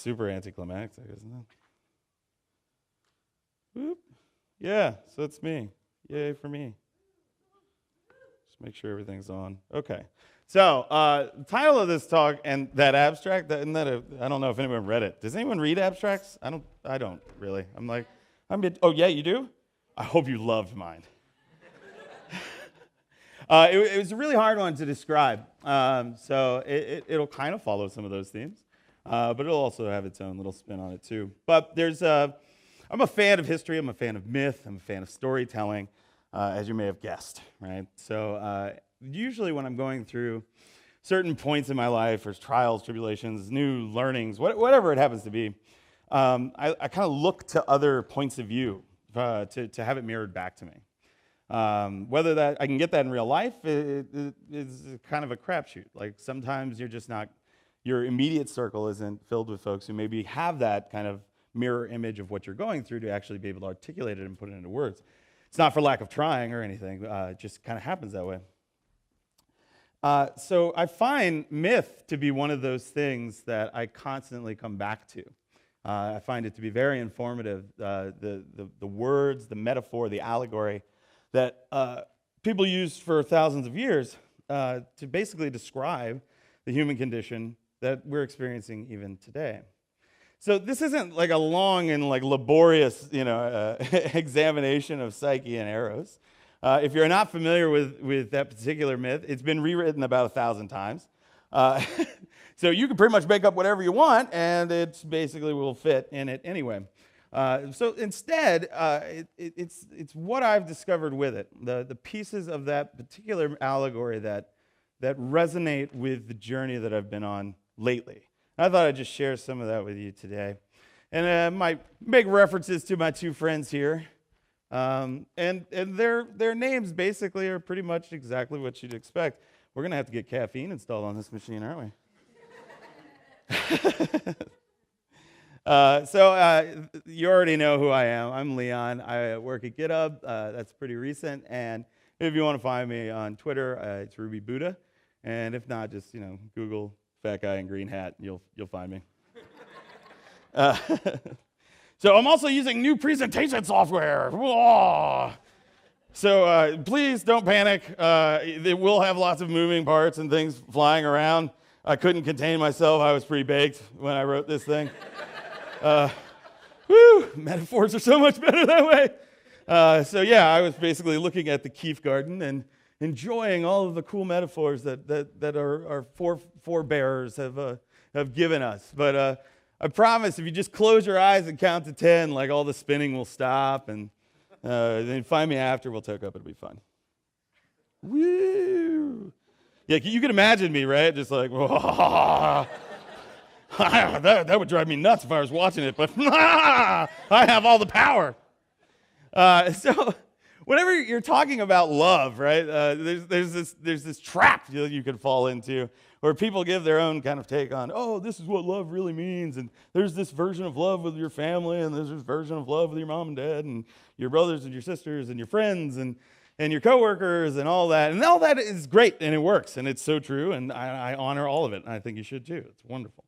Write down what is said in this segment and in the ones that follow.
super anticlimactic, isn't it? Whoop. Yeah, so it's me. Yay for me. Just make sure everything's on. Okay. So, the title of this talk and that abstract, I don't know if anyone read it. Does anyone read abstracts? I don't really. Oh yeah, you do? I hope you loved mine. It was a really hard one to describe. So it'll kind of follow some of those themes, but it'll also have its own little spin on it too. But I'm a fan of history. I'm a fan of myth. I'm a fan of storytelling, as you may have guessed, right? So usually when I'm going through certain points in my life, or trials, tribulations, new learnings, whatever it happens to be, I kind of look to other points of view to have it mirrored back to me. Whether that I can get that in real life is kind of a crapshoot. Like sometimes your immediate circle isn't filled with folks who maybe have that kind of mirror image of what you're going through to actually be able to articulate it and put it into words. It's not for lack of trying or anything. It just kind of happens that way. So I find myth to be one of those things that I constantly come back to. I find it to be very informative. The words, the metaphor, the allegory that people used for thousands of years to basically describe the human condition that we're experiencing even today. So this isn't like a long and like laborious, examination of Psyche and Eros. If you're not familiar with that particular myth, it's been rewritten about 1,000 times. So you can pretty much make up whatever you want, and it basically will fit in it anyway. So instead, it's what I've discovered with it, the pieces of that particular allegory that resonate with the journey that I've been on lately. I thought I'd just share some of that with you today. And I might make references to my two friends here. And their names basically are pretty much exactly what you'd expect. We're going to have to get caffeine installed on this machine, aren't we? So you already know who I am. I'm Leon. I work at GitHub. That's pretty recent. And if you want to find me on Twitter, it's Ruby Buddha. And if not, just Google fat guy in green hat. You'll find me. So I'm also using new presentation software. Whoa. So please don't panic. It will have lots of moving parts and things flying around. I couldn't contain myself. I was pretty baked when I wrote this thing. Metaphors are so much better that way. So yeah, I was basically looking at the Keef Garden and enjoying all of the cool metaphors that our forebearers have given us. But I promise, if you just close your eyes and count to 10, like all the spinning will stop, and then find me after. We'll talk up. It'll be fun. Woo! Yeah, you can imagine me, right? Just like, that would drive me nuts if I was watching it, but I have all the power. So whenever you're talking about love, right, there's this trap you can fall into where people give their own kind of take on, oh, this is what love really means, and there's this version of love with your family, and there's this version of love with your mom and dad, and your brothers and your sisters and your friends and your coworkers and all that. And all that is great, and it works, and it's so true, and I honor all of it, and I think you should too. It's wonderful.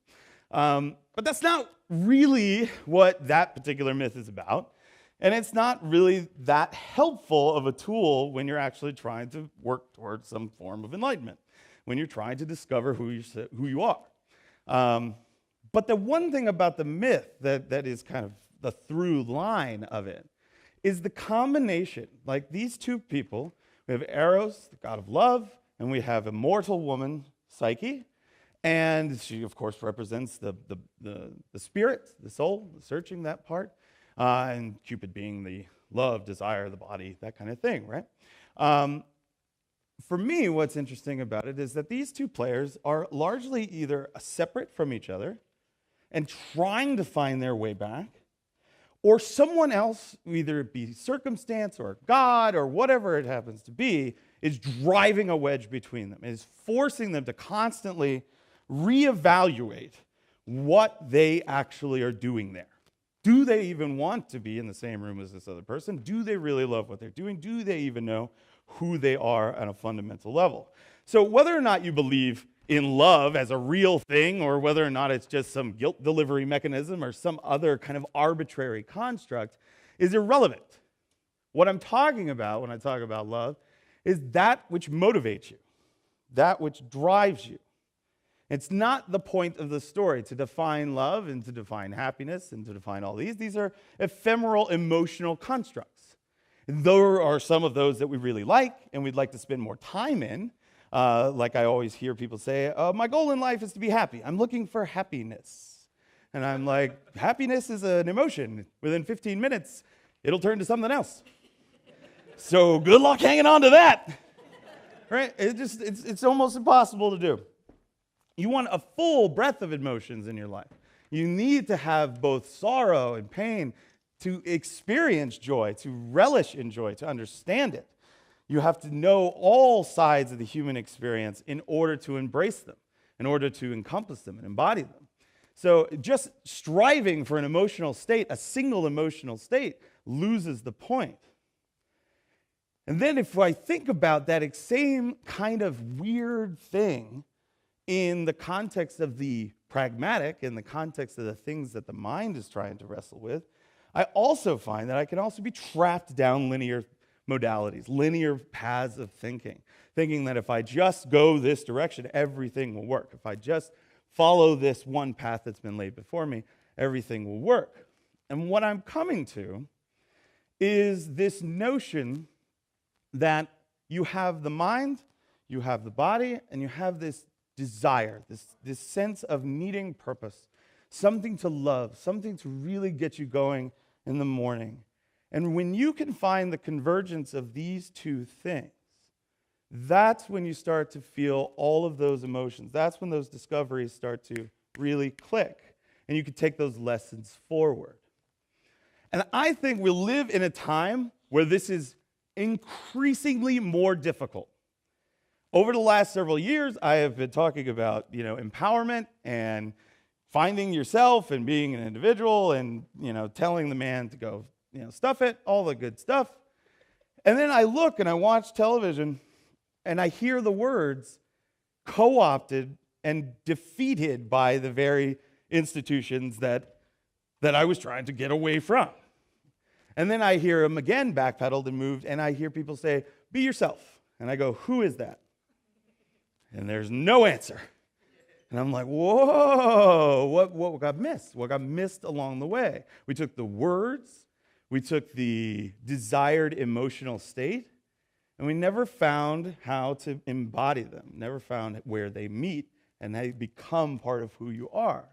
But that's not really what that particular myth is about. And it's not really that helpful of a tool when you're actually trying to work towards some form of enlightenment, when you're trying to discover who you are. But the one thing about the myth that is kind of the through line of it is the combination. Like these two people, we have Eros, the god of love, and we have a mortal woman, Psyche. And she, of course, represents the spirit, the soul, searching that part. And Cupid being the love, desire, the body, that kind of thing, right? For me, what's interesting about it is that these two players are largely either separate from each other and trying to find their way back, or someone else, either it be circumstance or God or whatever it happens to be, is driving a wedge between them, is forcing them to constantly reevaluate what they actually are doing there. Do they even want to be in the same room as this other person? Do they really love what they're doing? Do they even know who they are at a fundamental level? So whether or not you believe in love as a real thing, or whether or not it's just some guilt delivery mechanism or some other kind of arbitrary construct, is irrelevant. What I'm talking about when I talk about love is that which motivates you, that which drives you. It's not the point of the story to define love and to define happiness and to define all these. These are ephemeral emotional constructs. There are some of those that we really like and we'd like to spend more time in. Like I always hear people say, my goal in life is to be happy. I'm looking for happiness. And I'm like, happiness is an emotion. Within 15 minutes, it'll turn to something else. So good luck hanging on to that. Right? It's almost impossible to do. You want a full breadth of emotions in your life. You need to have both sorrow and pain to experience joy, to relish in joy, to understand it. You have to know all sides of the human experience in order to embrace them, in order to encompass them and embody them. So just striving for an emotional state, a single emotional state, loses the point. And then if I think about that same kind of weird thing in the context of the pragmatic, in the context of the things that the mind is trying to wrestle with, I also find that I can also be trapped down linear modalities, linear paths of thinking that if I just go this direction, everything will work. If I just follow this one path that's been laid before me, everything will work. And what I'm coming to is this notion that you have the mind, you have the body, and you have this desire, this sense of needing purpose, something to love, something to really get you going in the morning. And when you can find the convergence of these two things, that's when you start to feel all of those emotions. That's when those discoveries start to really click, and you can take those lessons forward. And I think we live in a time where this is increasingly more difficult. Over the last several years, I have been talking about, empowerment and finding yourself and being an individual and, telling the man to go, stuff it, all the good stuff. And then I look and I watch television and I hear the words co-opted and defeated by the very institutions that I was trying to get away from. And then I hear them again backpedaled and moved, and I hear people say, be yourself. And I go, who is that? And there's no answer. And I'm like, whoa, what got missed? What got missed along the way? We took the words, we took the desired emotional state, and we never found how to embody them, never found where they meet, and they become part of who you are.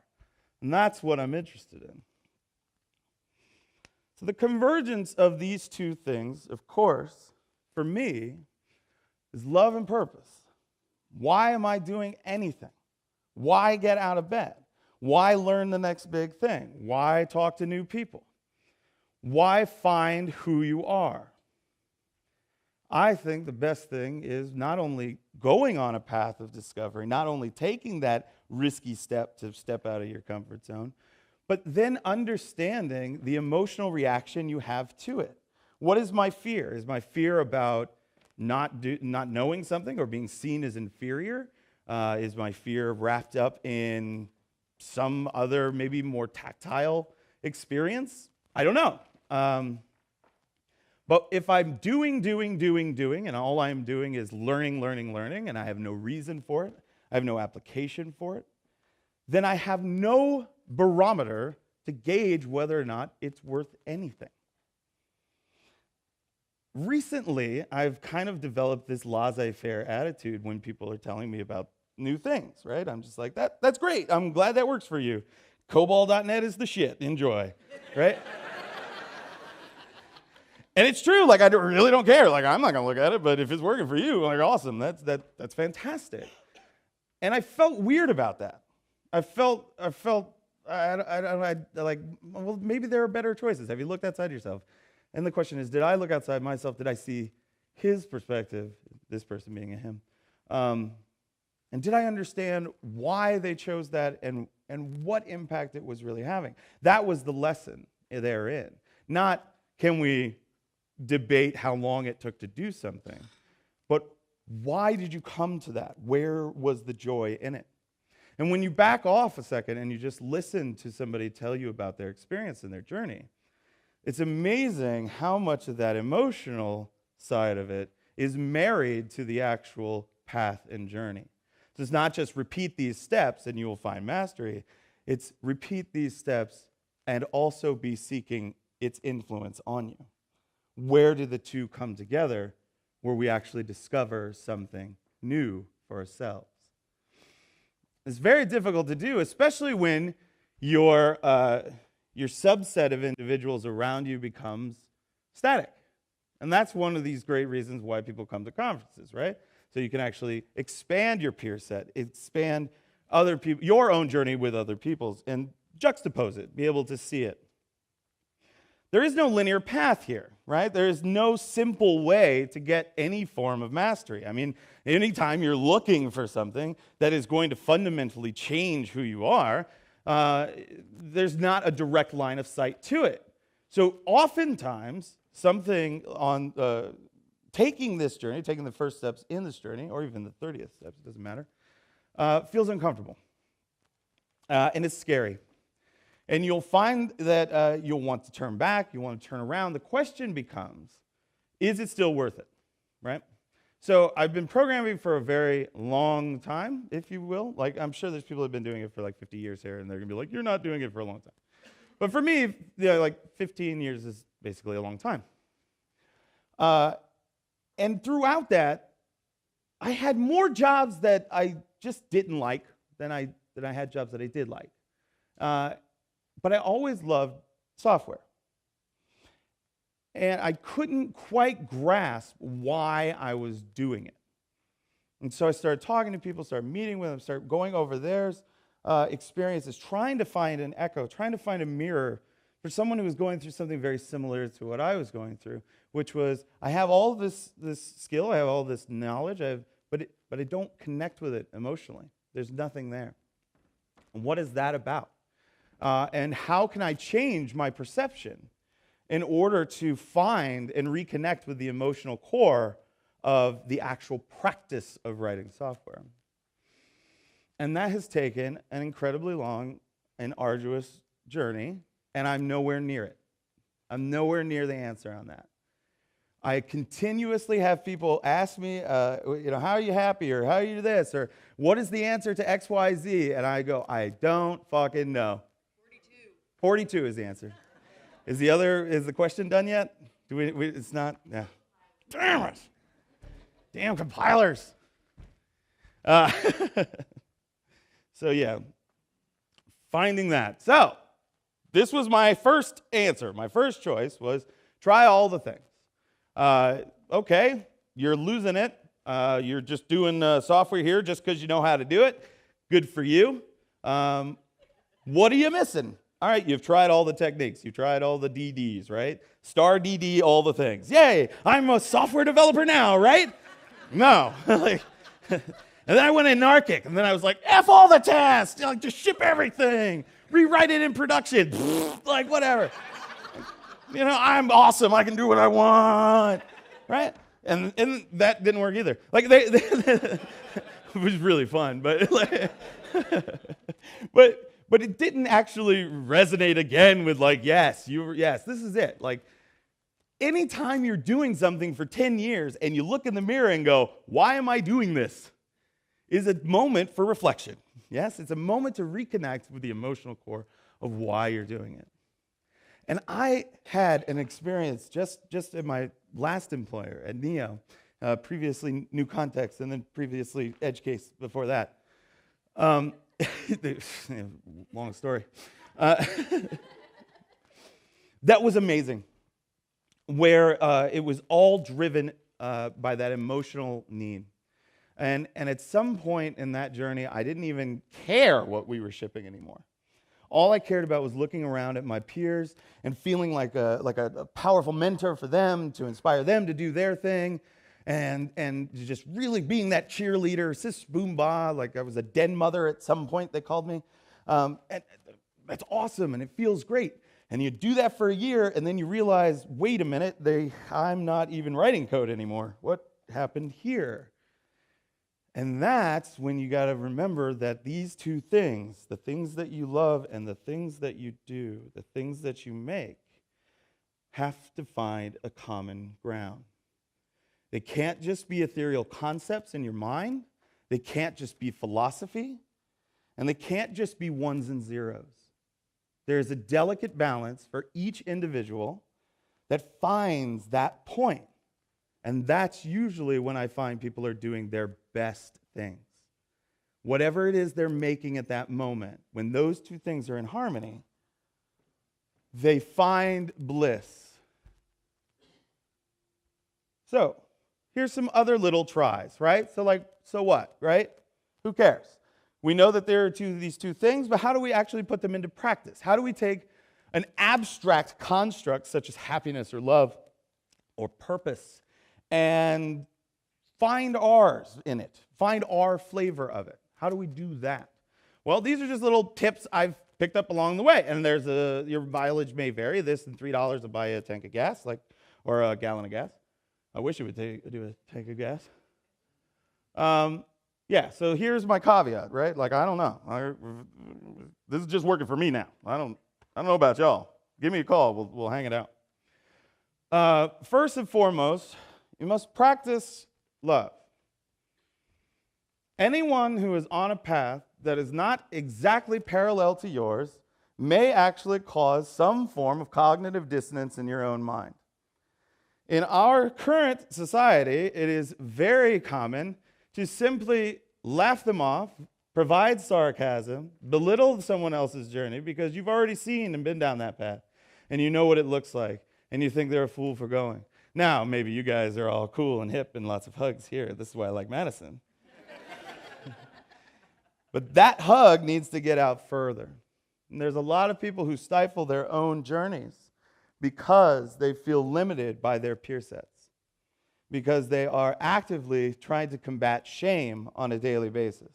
And that's what I'm interested in. So the convergence of these two things, of course, for me, is love and purpose. Why am I doing anything? Why get out of bed? Why learn the next big thing? Why talk to new people? Why find who you are? I think the best thing is not only going on a path of discovery, not only taking that risky step to step out of your comfort zone, but then understanding the emotional reaction you have to it. What is my fear? Is my fear about not knowing something or being seen as inferior? Is my fear wrapped up in some other, maybe more tactile experience? I don't know. But if I'm doing, and all I'm doing is learning, and I have no reason for it, I have no application for it, then I have no barometer to gauge whether or not it's worth anything. Recently, I've kind of developed this laissez-faire attitude when people are telling me about new things, right? I'm just like, that's great. I'm glad that works for you. COBOL.net is the shit. Enjoy, right? And it's true. Like, I really don't care. Like, I'm not going to look at it, but if it's working for you, like, awesome. That's fantastic. And I felt weird about that. I felt like, well, maybe there are better choices. Have you looked outside yourself? And the question is, did I look outside myself? Did I see his perspective, this person being a him? And did I understand why they chose that and what impact it was really having? That was the lesson therein. Not can we debate how long it took to do something, but Why did you come to that? Where was the joy in it? And when you back off a second and you just listen to somebody tell you about their experience and their journey, it's amazing how much of that emotional side of it is married to the actual path and journey. So it's not just repeat these steps and you will find mastery. It's repeat these steps and also be seeking its influence on you. Where do the two come together where we actually discover something new for ourselves? It's very difficult to do, especially when your subset of individuals around you becomes static. And that's one of these great reasons why people come to conferences, right? So you can actually expand your peer set, expand other people, your own journey with other people's, and juxtapose it, be able to see it. There is no linear path here, right? There is no simple way to get any form of mastery. I mean, anytime you're looking for something that is going to fundamentally change who you are, there's not a direct line of sight to it. So oftentimes, something on taking this journey, taking the first steps in this journey, or even the 30th steps, it doesn't matter, feels uncomfortable. And it's scary. And you'll find that you'll want to turn back, you want to turn around. The question becomes, is it still worth it, right? So I've been programming for a very long time, if you will. Like, I'm sure there's people who have been doing it for like 50 years here, and they're going to be like, you're not doing it for a long time. But for me, like 15 years is basically a long time. And throughout that, I had more jobs that I just didn't like than I had jobs that I did like. But I always loved software. And I couldn't quite grasp why I was doing it. And so I started talking to people, started meeting with them, started going over their experiences, trying to find an echo, trying to find a mirror for someone who was going through something very similar to what I was going through, which was, I have all this skill, I have all this knowledge, but I don't connect with it emotionally. There's nothing there. And what is that about? And how can I change my perception in order to find and reconnect with the emotional core of the actual practice of writing software? And that has taken an incredibly long and arduous journey, and I'm nowhere near it. I'm nowhere near the answer on that. I continuously have people ask me, how are you happy, or how are you this, or what is the answer to X, Y, Z? And I go, I don't fucking know. 42 is the answer. Is the question done yet? It's not? Yeah. Damn it. Damn compilers. So yeah, finding that. So this was my first answer. My first choice was try all the things. Okay, you're losing it. You're just doing software here just because you know how to do it. Good for you. What are you missing? All right, you've tried all the techniques. You've tried all the DDs, right? Star DD, all the things. Yay, I'm a software developer now, right? No. And then I went anarchic, and then I was like, F all the tests. Like, just ship everything. Rewrite it in production. Like, whatever. I'm awesome. I can do what I want, right? And that didn't work either. Like, it was really fun, but but it didn't actually resonate again with like, yes, this is it. Like, anytime you're doing something for 10 years and you look in the mirror and go, why am I doing this? Is a moment for reflection. Yes, it's a moment to reconnect with the emotional core of why you're doing it. And I had an experience just at my last employer at Neo, previously New Context, and then previously Edge Case before that. Long story. That was amazing, where it was all driven by that emotional need. And at some point in that journey, I didn't even care what we were shipping anymore. All I cared about was looking around at my peers and feeling like a powerful mentor for them, to inspire them to do their thing, and just really being that cheerleader, sis boom ba, like I was a den mother at some point, they called me. And that's awesome, and it feels great. And you do that for a year, and then you realize, wait a minute, I'm not even writing code anymore. What happened here? And that's when you got to remember that these two things, the things that you love and the things that you do, the things that you make, have to find a common ground. They can't just be ethereal concepts in your mind. They can't just be philosophy. And they can't just be ones and zeros. There's a delicate balance for each individual that finds that point. And that's usually when I find people are doing their best things. Whatever it is they're making at that moment, when those two things are in harmony, they find bliss. So, here's some other little tries, right? So what, right? Who cares? We know that there are these two things, but how do we actually put them into practice? How do we take an abstract construct such as happiness or love or purpose and find ours in it, find our flavor of it? How do we do that? Well, these are just little tips I've picked up along the way, and your mileage may vary. This and $3 to buy a tank of gas, or a gallon of gas. I wish it would do a tank of gas. Yeah, so here's my caveat, right? I don't know. This is just working for me now. I don't know about y'all. Give me a call. We'll hang it out. First and foremost, you must practice love. Anyone who is on a path that is not exactly parallel to yours may actually cause some form of cognitive dissonance in your own mind. In our current society, it is very common to simply laugh them off, provide sarcasm, belittle someone else's journey because you've already seen and been down that path, and you know what it looks like, and you think they're a fool for going. Now, maybe you guys are all cool and hip and lots of hugs here. This is why I like Madison. But that hug needs to get out further. And there's a lot of people who stifle their own journeys because they feel limited by their peer sets, because they are actively trying to combat shame on a daily basis.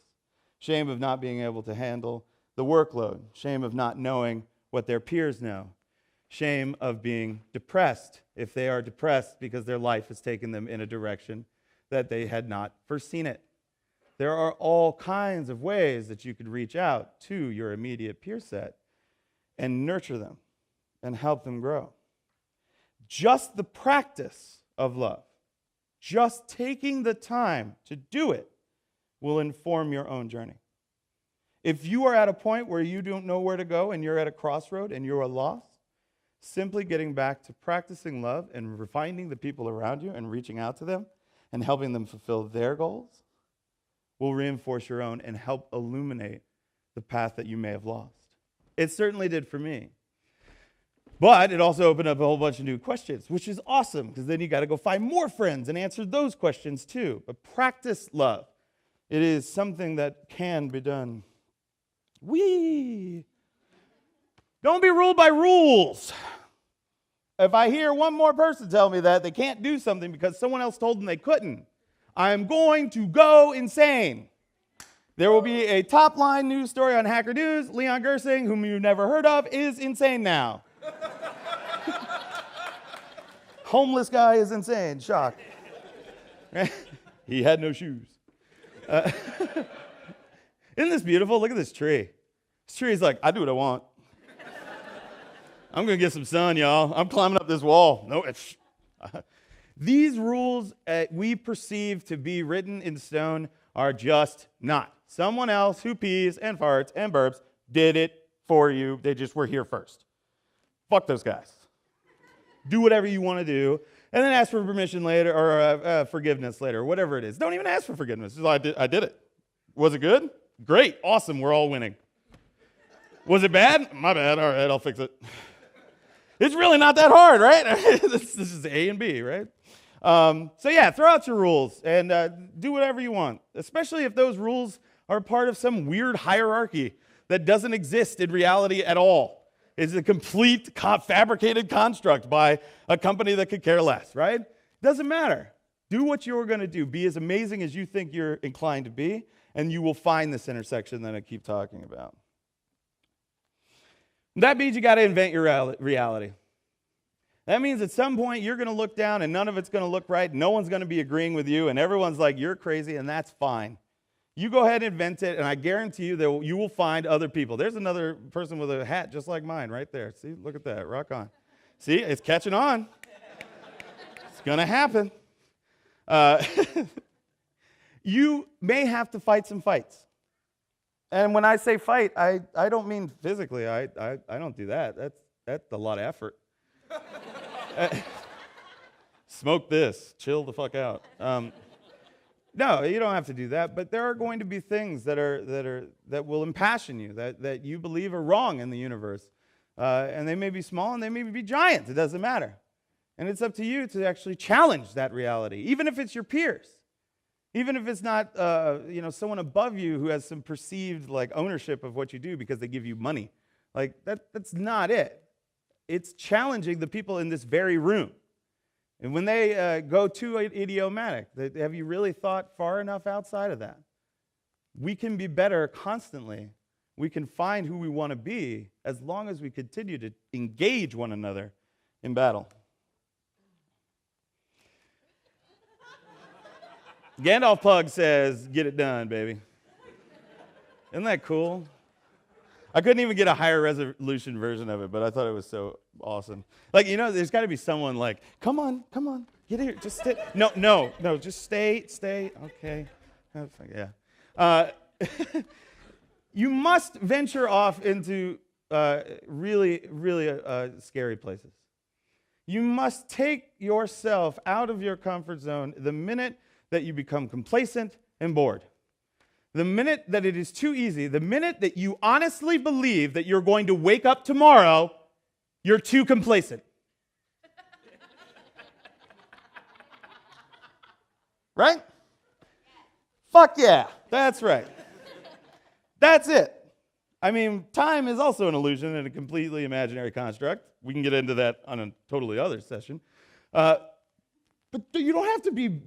Shame of not being able to handle the workload, shame of not knowing what their peers know, shame of being depressed if they are depressed because their life has taken them in a direction that they had not foreseen it. There are all kinds of ways that you could reach out to your immediate peer set and nurture them and help them grow. Just the practice of love, just taking the time to do it, will inform your own journey. If you are at a point where you don't know where to go and you're at a crossroad and you're lost, simply getting back to practicing love and finding the people around you and reaching out to them and helping them fulfill their goals will reinforce your own and help illuminate the path that you may have lost. It certainly did for me. But it also opened up a whole bunch of new questions, which is awesome, because then you got to go find more friends and answer those questions too. But practice love. It is something that can be done. Don't be ruled by rules. If I hear one more person tell me that they can't do something because someone else told them they couldn't, I'm going to go insane. There will be a top-line news story on Hacker News. Leon Gersing, whom you've never heard of, is insane now. Homeless guy is insane. Shock. He had no shoes. Isn't this beautiful? Look at this tree. This tree is like, I do what I want. I'm going to get some sun, y'all. I'm climbing up this wall. No, these rules we perceive to be written in stone are just not. Someone else who pees and farts and burps did it for you. They just were here first. Fuck those guys. Do whatever you want to do, and then ask for permission later or forgiveness later, whatever it is. Don't even ask for forgiveness. Just, I did it. Was it good? Great. Awesome. We're all winning. Was it bad? My bad. All right, I'll fix it. It's really not that hard, right? This is A and B, right? So yeah, throw out your rules and do whatever you want, especially if those rules are part of some weird hierarchy that doesn't exist in reality at all. It's a complete fabricated construct by a company that could care less, right? Doesn't matter. Do what you're going to do. Be as amazing as you think you're inclined to be, and you will find this intersection that I keep talking about. That means you got to invent your reality. That means at some point you're going to look down and none of it's going to look right. No one's going to be agreeing with you, and everyone's like, you're crazy, and that's fine. You go ahead and invent it, and I guarantee you that you will find other people. There's another person with a hat just like mine right there. See, look at that, rock on. See, it's catching on. It's going to happen. You may have to fight some fights. And when I say fight, I don't mean physically. I don't do that. That's a lot of effort. Smoke this. Chill the fuck out. No, you don't have to do that. But there are going to be things that will impassion you, that you believe are wrong in the universe. And they may be small and they may be giant. It doesn't matter. And it's up to you to actually challenge that reality, even if it's your peers. Even if it's not someone above you who has some perceived ownership of what you do because they give you money. That's not it. It's challenging the people in this very room. And when they go too idiomatic, have you really thought far enough outside of that? We can be better constantly. We can find who we want to be as long as we continue to engage one another in battle. Gandalf Pug says, get it done, baby. Isn't that cool? I couldn't even get a higher resolution version of it, but I thought it was so awesome. There's got to be someone come on, get here, just stay. No, just stay, okay. Yeah. You must venture off into really, really scary places. You must take yourself out of your comfort zone the minute that you become complacent and bored. The minute that it is too easy, the minute that you honestly believe that you're going to wake up tomorrow, you're too complacent. Right? Fuck yeah, that's right. That's it. I mean, time is also an illusion and a completely imaginary construct. We can get into that on a totally other session. But you don't have to be,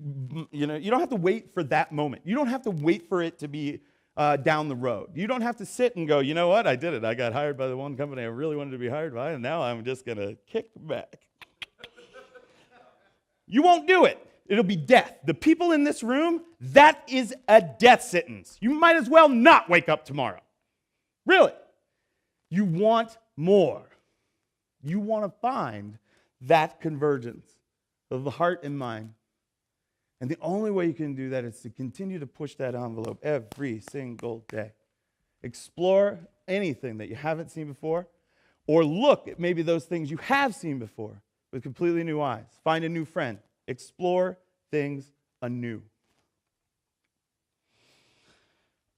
you don't have to wait for that moment. You don't have to wait for it to be down the road. You don't have to sit and go, you know what, I did it. I got hired by the one company I really wanted to be hired by, and now I'm just going to kick back. You won't do it. It'll be death. The people in this room, that is a death sentence. You might as well not wake up tomorrow. Really. You want more. You want to find that convergence of the heart and mind. And the only way you can do that is to continue to push that envelope every single day. Explore anything that you haven't seen before, or look at maybe those things you have seen before with completely new eyes. Find a new friend. Explore things anew.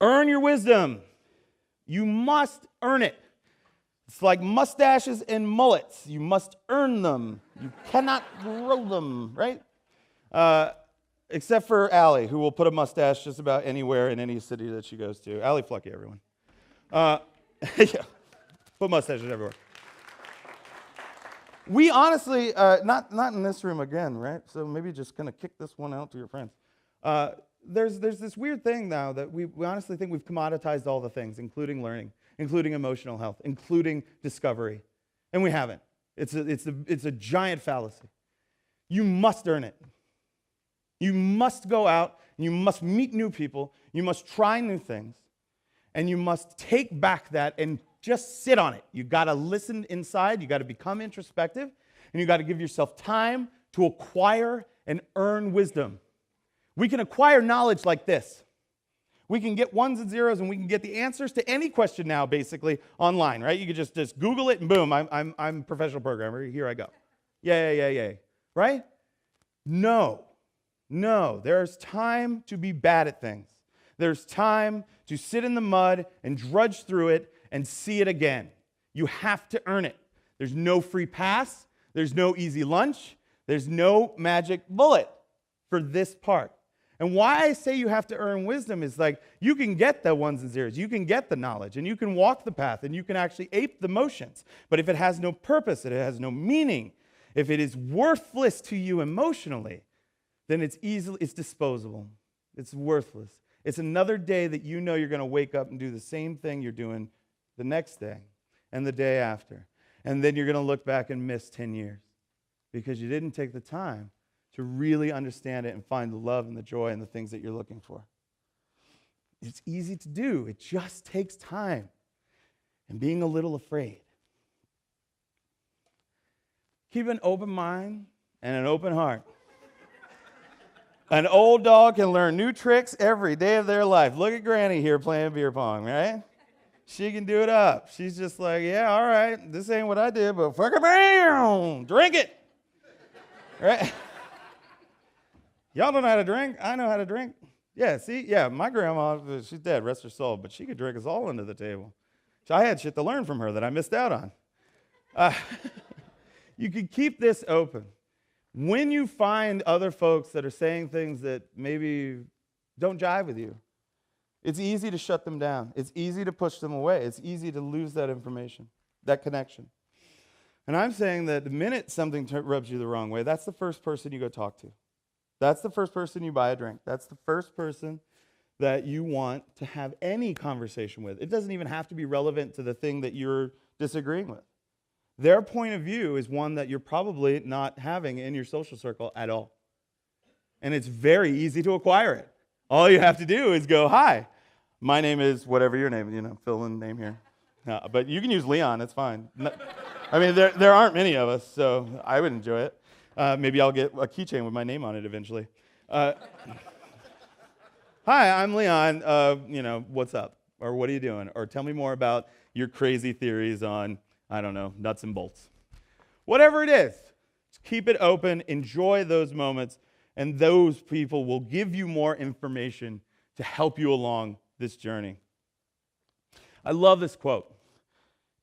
Earn your wisdom. You must earn it. It's like mustaches and mullets. You must earn them. You cannot grow them, right? Except for Allie, who will put a mustache just about anywhere in any city that she goes to. Allie Flucky, everyone. Yeah, put mustaches everywhere. We honestly, not in this room again, right? So maybe just kind of kick this one out to your friends. There's this weird thing now that we honestly think we've commoditized all the things, including learning, including emotional health, including discovery. And we haven't. It's a giant fallacy. You must earn it. You must go out, and you must meet new people, you must try new things, and you must take back that and just sit on it. You got to listen inside, you got to become introspective, and you got to give yourself time to acquire and earn wisdom. We can acquire knowledge like this. We can get ones and zeros, and we can get the answers to any question now, basically, online, right? You can just Google it, and boom, I'm a professional programmer. Here I go. Yay. Right? No. There's time to be bad at things. There's time to sit in the mud and drudge through it and see it again. You have to earn it. There's no free pass. There's no easy lunch. There's no magic bullet for this part. And why I say you have to earn wisdom is you can get the ones and zeros, you can get the knowledge, and you can walk the path, and you can actually ape the motions. But if it has no purpose, if it has no meaning, if it is worthless to you emotionally, then it's disposable. It's worthless. It's another day that you know you're going to wake up and do the same thing you're doing the next day and the day after. And then you're going to look back and miss 10 years because you didn't take the time to really understand it and find the love and the joy and the things that you're looking for. It's easy to do. It just takes time and being a little afraid. Keep an open mind and an open heart. An old dog can learn new tricks every day of their life. Look at Granny here playing beer pong, right? She can do it up. She's just like, yeah, all right, this ain't what I did, but fuck it, bam, drink it. Right? Y'all don't know how to drink? I know how to drink. Yeah, see? Yeah, my grandma, she's dead, rest her soul, but she could drink us all into the table. So I had shit to learn from her that I missed out on. You can keep this open. When you find other folks that are saying things that maybe don't jive with you, it's easy to shut them down. It's easy to push them away. It's easy to lose that information, that connection. And I'm saying that the minute something rubs you the wrong way, that's the first person you go talk to. That's the first person you buy a drink. That's the first person that you want to have any conversation with. It doesn't even have to be relevant to the thing that you're disagreeing with. Their point of view is one that you're probably not having in your social circle at all. And it's very easy to acquire it. All you have to do is go, hi, my name is whatever your name is, fill in the name here. But you can use Leon, it's fine. I mean, there aren't many of us, so I would enjoy it. Maybe I'll get a keychain with my name on it eventually. Hi, I'm Leon. What's up? Or what are you doing? Or tell me more about your crazy theories on, I don't know, nuts and bolts. Whatever it is, just keep it open, enjoy those moments, and those people will give you more information to help you along this journey. I love this quote.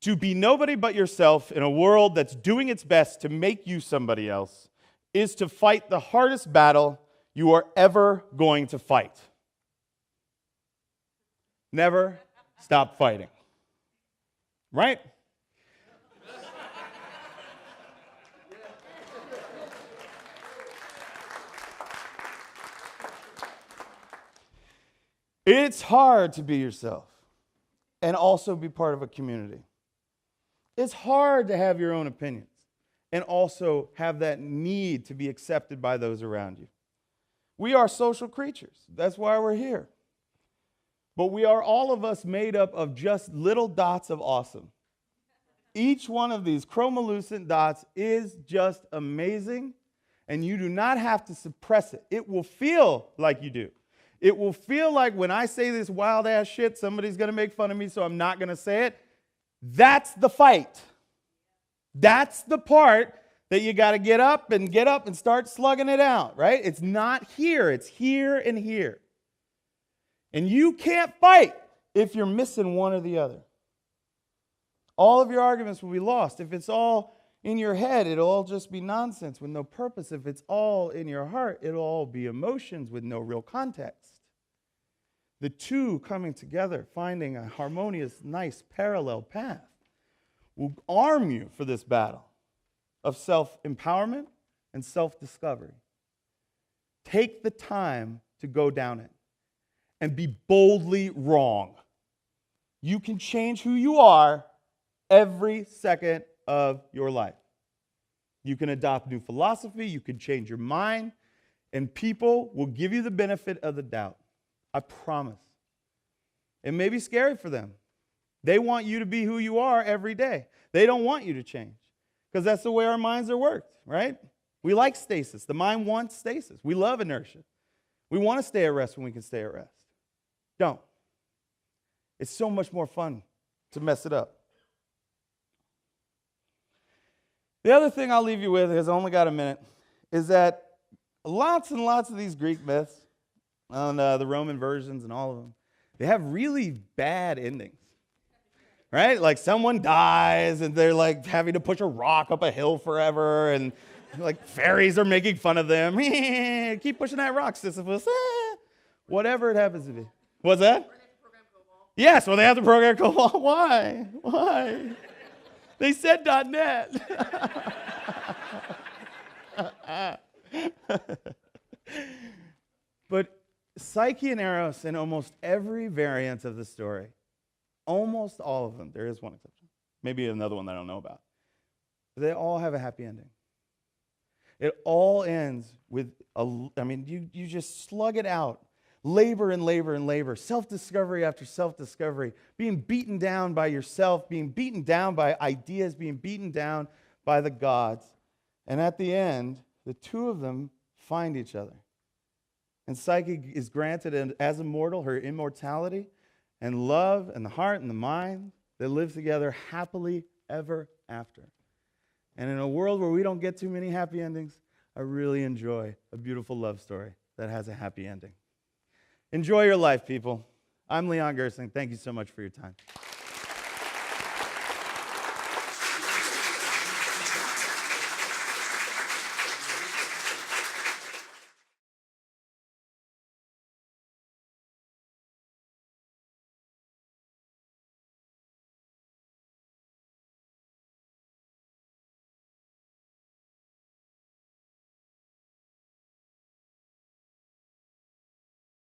To be nobody but yourself in a world that's doing its best to make you somebody else is to fight the hardest battle you are ever going to fight. Never stop fighting. Right? It's hard to be yourself and also be part of a community. It's hard to have your own opinions and also have that need to be accepted by those around you. We are social creatures. That's why we're here. But we are all of us made up of just little dots of awesome. Each one of these chromolucent dots is just amazing, and you do not have to suppress it. It will feel like you do. It will feel like when I say this wild-ass shit, somebody's going to make fun of me, so I'm not going to say it. That's the fight. That's the part that you got to get up and start slugging it out, right? It's not here. It's here and here. And you can't fight if you're missing one or the other. All of your arguments will be lost. If it's all in your head, it'll all just be nonsense with no purpose. If it's all in your heart, it'll all be emotions with no real context. The two coming together, finding a harmonious, nice, parallel path, will arm you for this battle of self-empowerment and self-discovery. Take the time to go down it and be boldly wrong. You can change who you are every second of your life. You can adopt new philosophy, you can change your mind, and people will give you the benefit of the doubt. I promise. It may be scary for them. They want you to be who you are every day. They don't want you to change because that's the way our minds are worked, right? We like stasis. The mind wants stasis. We love inertia. We want to stay at rest when we can stay at rest. Don't. It's so much more fun to mess it up. The other thing I'll leave you with, because I only got a minute, is that lots and lots of these Greek myths, on the Roman versions and all of them, they have really bad endings, right? Like someone dies and they're like having to push a rock up a hill forever and like fairies are making fun of them. Keep pushing that rock, Sisyphus. Whatever it happens to be. What's that? Yes, well, they have to program COBOL. Why? Why? They said .NET. But Psyche and Eros in almost every variant of the story, almost all of them, there is one exception, maybe another one that I don't know about, they all have a happy ending. It all ends with, you just slug it out labor and labor and labor, self-discovery after self-discovery, being beaten down by yourself, being beaten down by ideas, being beaten down by the gods. And at the end, the two of them find each other. And Psyche is granted, as immortal, her immortality, and love, and the heart, and the mind, they live together happily ever after. And in a world where we don't get too many happy endings, I really enjoy a beautiful love story that has a happy ending. Enjoy your life, people. I'm Leon Gersing. Thank you so much for your time.